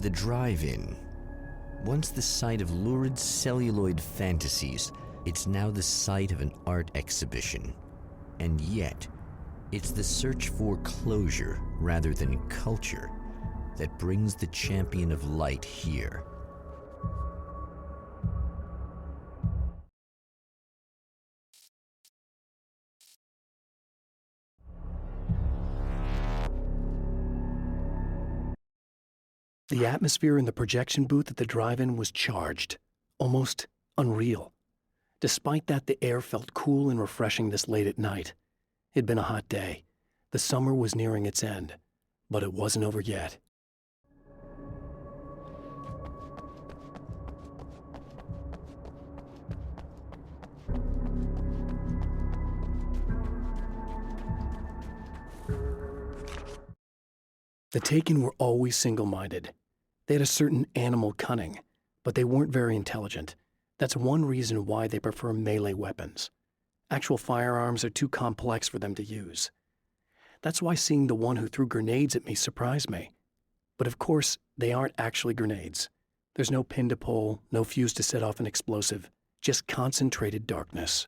The drive-in. Once the site of lurid celluloid fantasies, it's now the site of an art exhibition. And yet, it's the search for closure rather than culture that brings the champion of light here. The atmosphere in the projection booth at the drive-in was charged, almost unreal. Despite that, the air felt cool and refreshing this late at night. It'd been a hot day. The summer was nearing its end, but it wasn't over yet. The Taken were always single-minded. They had a certain animal cunning, but they weren't very intelligent. That's one reason why they prefer melee weapons. Actual firearms are too complex for them to use. That's why seeing the one who threw grenades at me surprised me. But of course, they aren't actually grenades. There's no pin to pull, no fuse to set off an explosive, just concentrated darkness.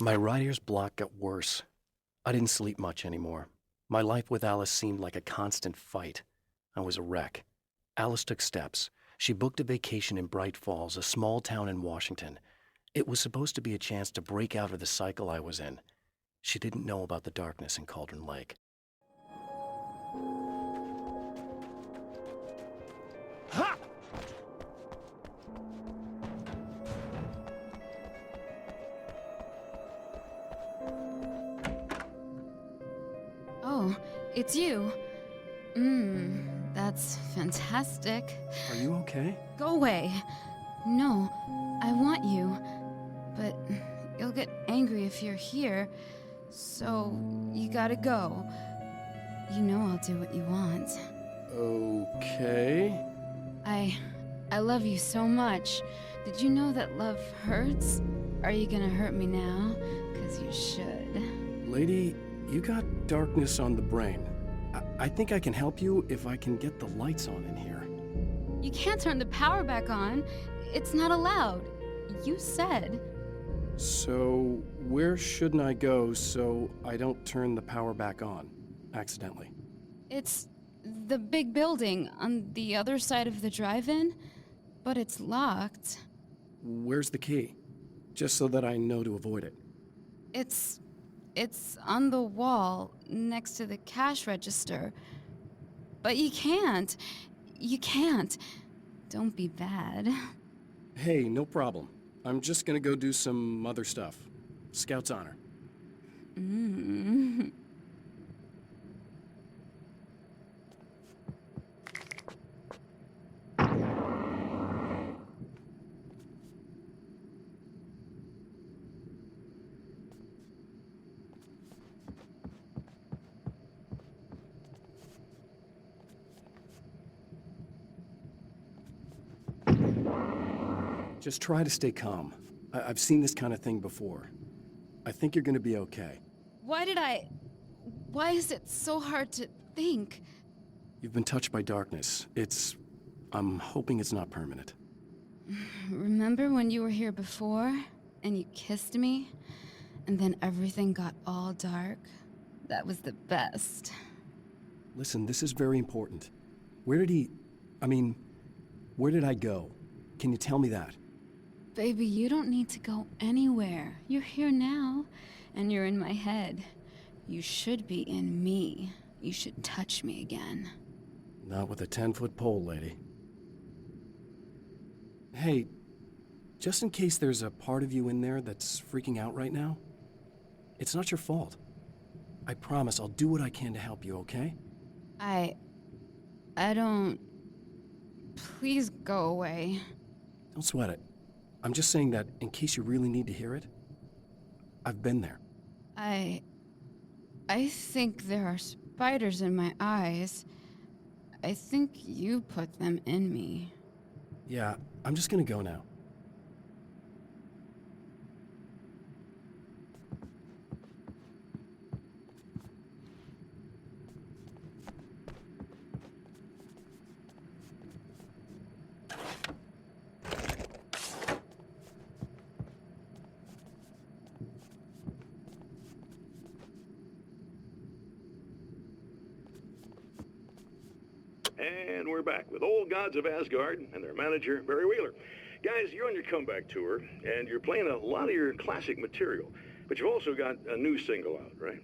My writer's block got worse. I didn't sleep much anymore. My life with Alice seemed like a constant fight. I was a wreck. Alice took steps. She booked a vacation in Bright Falls, a small town in Washington. It was supposed to be a chance to break out of the cycle I was in. She didn't know about the darkness in Cauldron Lake. Ha! Oh, it's you. That's fantastic. Are you okay? Go away. No, I want you. But you'll get angry if you're here, so you gotta go. You know I'll do what you want. Okay. I love you so much. Did you know that love hurts? Are you gonna hurt me now? 'Cause you should. Lady, you got darkness on the brain. I think I can help you if I can get the lights on in here. You can't turn the power back on. It's not allowed. You said. So, where shouldn't I go so I don't turn the power back on accidentally? It's the big building on the other side of the drive-in, but it's locked. Where's the key? Just so that I know to avoid it. It's It's on the wall next to the cash register. But you can't. You can't. Don't be bad. Hey, no problem. I'm just gonna go do some other stuff. Scout's honor. Mm. Just try to stay calm. I've seen this kind of thing before. I think you're gonna be okay. Why is it so hard to think? You've been touched by darkness. I'm hoping it's not permanent. Remember when you were here before and you kissed me? And then everything got all dark? That was the best. Listen, this is very important. Where did I go? Can you tell me that? Baby, you don't need to go anywhere. You're here now, and you're in my head. You should be in me. You should touch me again. Not with a 10-foot pole, lady. Hey, just in case there's a part of you in there that's freaking out right now, it's not your fault. I promise I'll do what I can to help you, okay? I don't... Please go away. Don't sweat it. I'm just saying that in case you really need to hear it, I've been there. I think there are spiders in my eyes. I think you put them in me. Yeah, I'm just gonna go now. And we're back with Old Gods of Asgard and their manager, Barry Wheeler. Guys, you're on your comeback tour, and you're playing a lot of your classic material, but you've also got a new single out, right?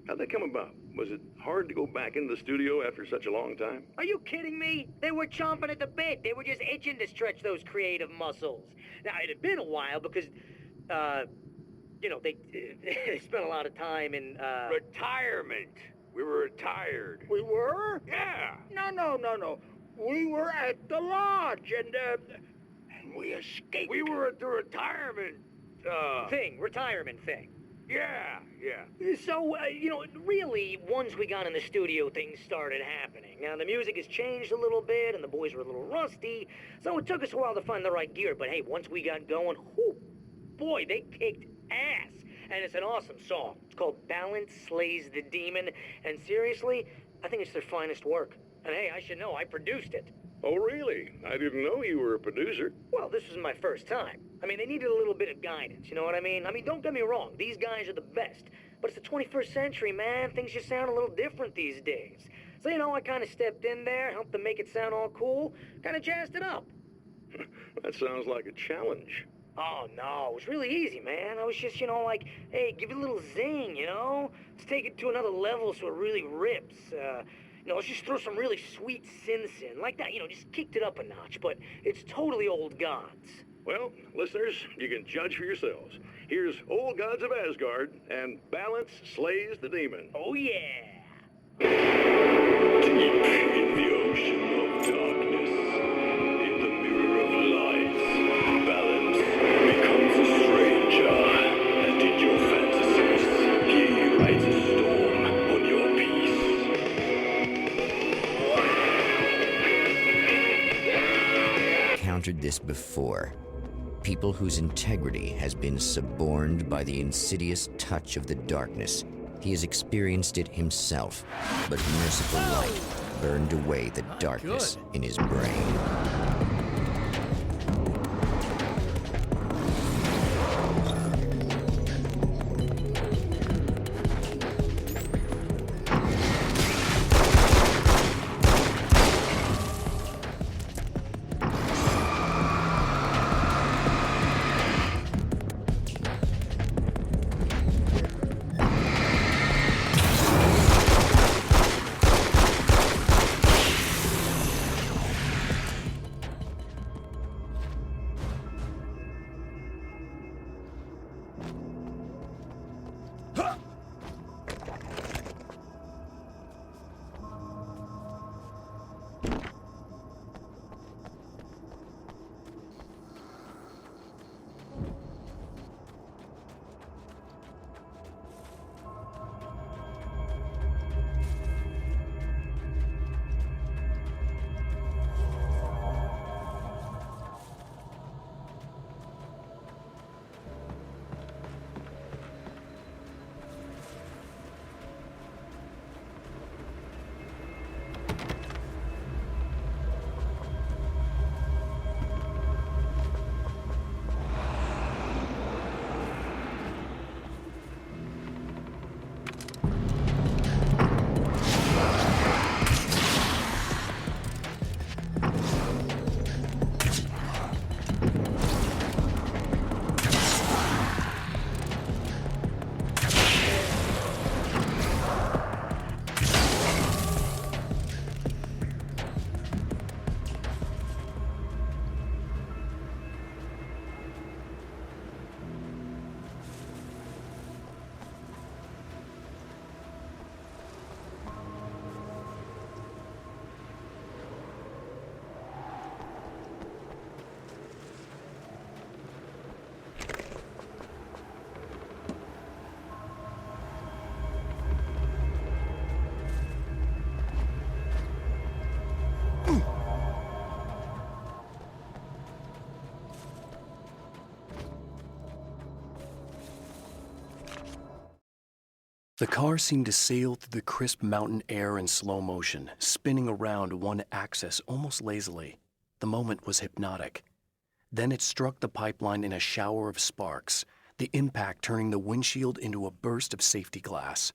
How'd that come about? Was it hard to go back into the studio after such a long time? Are you kidding me? They were chomping at the bit. They were just itching to stretch those creative muscles. Now, it had been a while because, they spent a lot of time in, Retirement. We were retired. We were? Yeah. No. We were at the lodge, and We escaped. We were at the retirement, retirement thing. Yeah. So, really, once we got in the studio, things started happening. Now, the music has changed a little bit, and the boys were a little rusty, so it took us a while to find the right gear. But hey, once we got going, boy, they kicked ass. And it's an awesome song. It's called Balance Slays the Demon, and seriously, I think it's their finest work. And hey, I should know, I produced it. Oh, really? I didn't know you were a producer. Well, this was my first time. I mean, they needed a little bit of guidance, you know what I mean? I mean, don't get me wrong, these guys are the best. But it's the 21st century, man. Things just sound a little different these days. So, I kind of stepped in there, helped them make it sound all cool, kind of jazzed it up. That sounds like a challenge. Oh, no, it was really easy, man. I was just, hey, give it a little zing, Let's take it to another level so it really rips. Let's just throw some really sweet synths in. Like that, just kicked it up a notch, but it's totally Old Gods. Well, listeners, you can judge for yourselves. Here's Old Gods of Asgard and Balance Slays the Demon. Oh, yeah. Deep in the ocean of darkness, in the mirror of light, Balance becomes a stranger, and in your fantasies, he rides a storm on your peace. Encountered this before. People whose integrity has been suborned by the insidious touch of the darkness. He has experienced it himself, but merciful light burned away the darkness in his brain. The car seemed to sail through the crisp mountain air in slow motion, spinning around one axis almost lazily. The moment was hypnotic. Then it struck the pipeline in a shower of sparks, the impact turning the windshield into a burst of safety glass.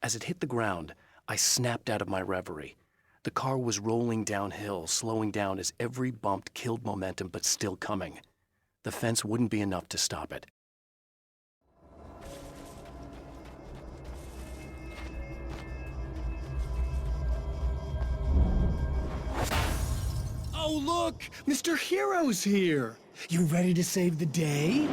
As it hit the ground, I snapped out of my reverie. The car was rolling downhill, slowing down as every bump killed momentum but still coming. The fence wouldn't be enough to stop it. Oh, look! Mr. Hero's here! You ready to save the day?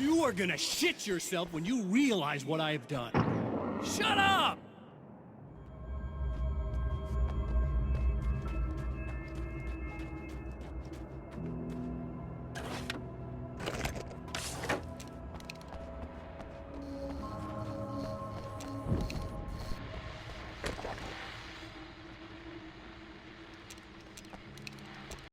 You are gonna shit yourself when you realize what I have done. Shut up!